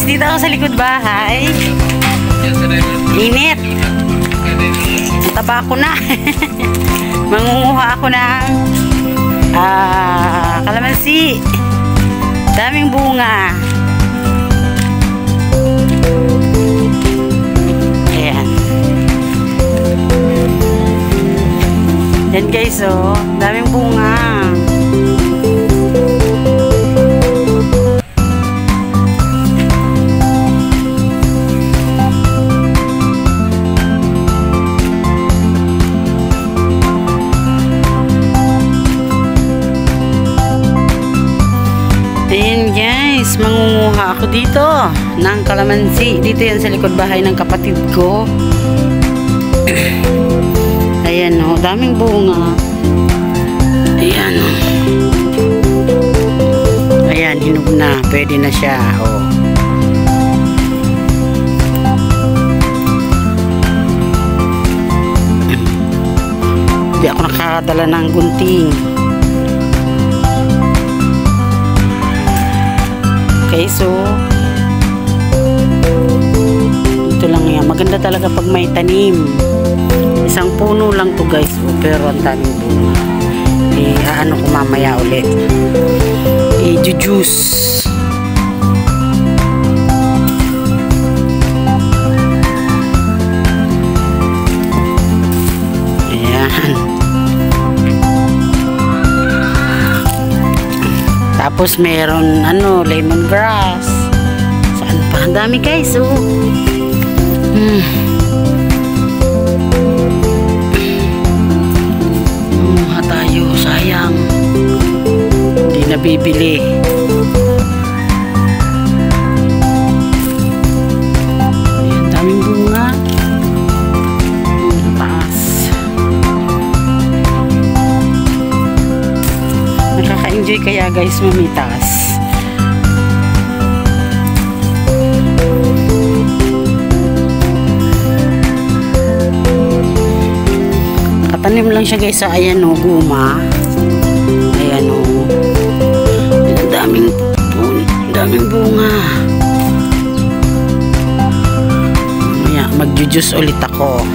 dito ako sa likod bahay. Init. Taba ko na. Mangunguha ako ng kalamansi. Daming bunga. Ayan. Yan guys, oh. Daming bunga. Ayan guys, mangunguha ako dito ng kalamansi. Dito yan sa likod bahay ng kapatid ko. Ayan o, daming bunga. Ayan o. Ayan, hinog na. Pwede na siya o. Hindi ako nakakadala ng gunting. Okay, so ito lang yan. Maganda talaga pag may tanim. Isang puno lang to guys, pero ang daming bunga. Ano ko mamaya ulit, i-juice. Ayan. Tapos meron lemongrass. Saan pa? Ang dami guys, oh. Tayo, sayang. Hindi nabibili. Ayan, daming bunga. Taas. Nakaka-enjoy kaya guys mamitas. Tanim lang siya guys sa ayan o, guma. Ayan o. Daming bunga. Mamaya mag-juice ulit ako.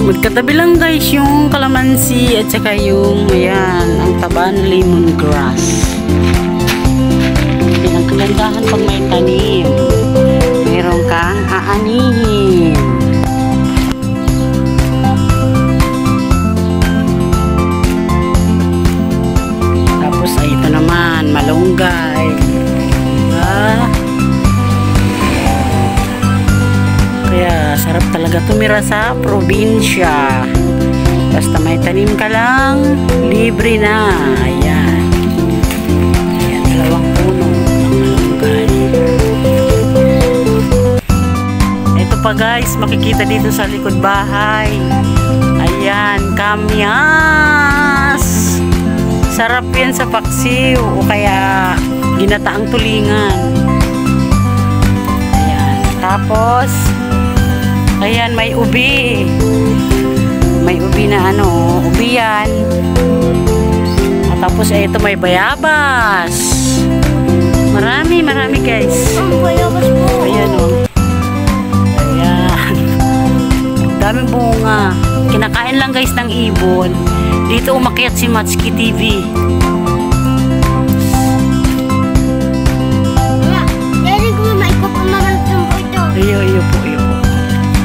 Magkatabi lang guys yung kalamansi at saka yung ayan, ang taba ng lemongrass. Yan ang kagandahan pag may tanim. Meron kang aanihin. Tapos ay ito naman, malunggay. Diba? Kaya sarap talaga tumira sa probinsya. Basta may tanim ka lang, libre na. Ayan. Ayan, 2 puno ng malunggay. Ito pa guys, makikita dito sa likod bahay. Ayan, kamyas. Sarap yan sa paksiw o kaya ginataang tulingan. Ayan, tapos ayan, may ubi. May ubi na ubi yan. At tapos ito may bayabas. Marami guys. Ang bayabas po. Ayan o. Ayan. Daming bunga. Kinakain lang guys ng ibon. Dito umakyat si Matsuki TV. Dari ko maikot ang mga tumpo ito. Iyo po.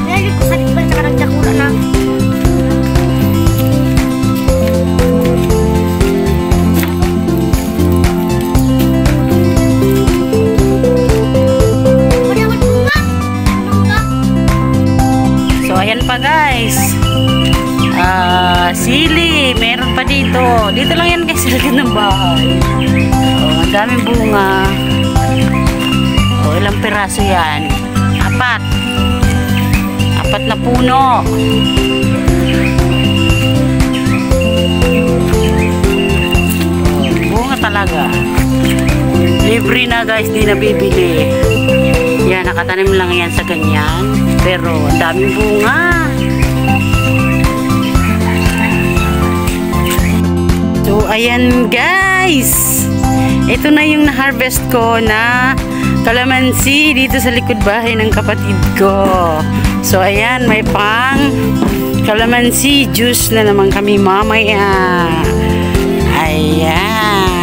Dari ko sakit pa sa karagdakura na. Ayan pa guys. Sili, meron pa dito. Dito lang yan guys, sa likod ng bahay. Ang daming bunga. Ilang piraso yan? 4 na puno. Bunga talaga. Libre na guys, di nabibili. Yan, nakatanim lang yan sa ganyan. Pero ang daming bunga. So, ayan guys. Ito na yung na-harvest ko na kalamansi dito sa likod bahay ng kapatid ko. So, ayan, may pang kalamansi juice na naman kami mamaya. Ayan.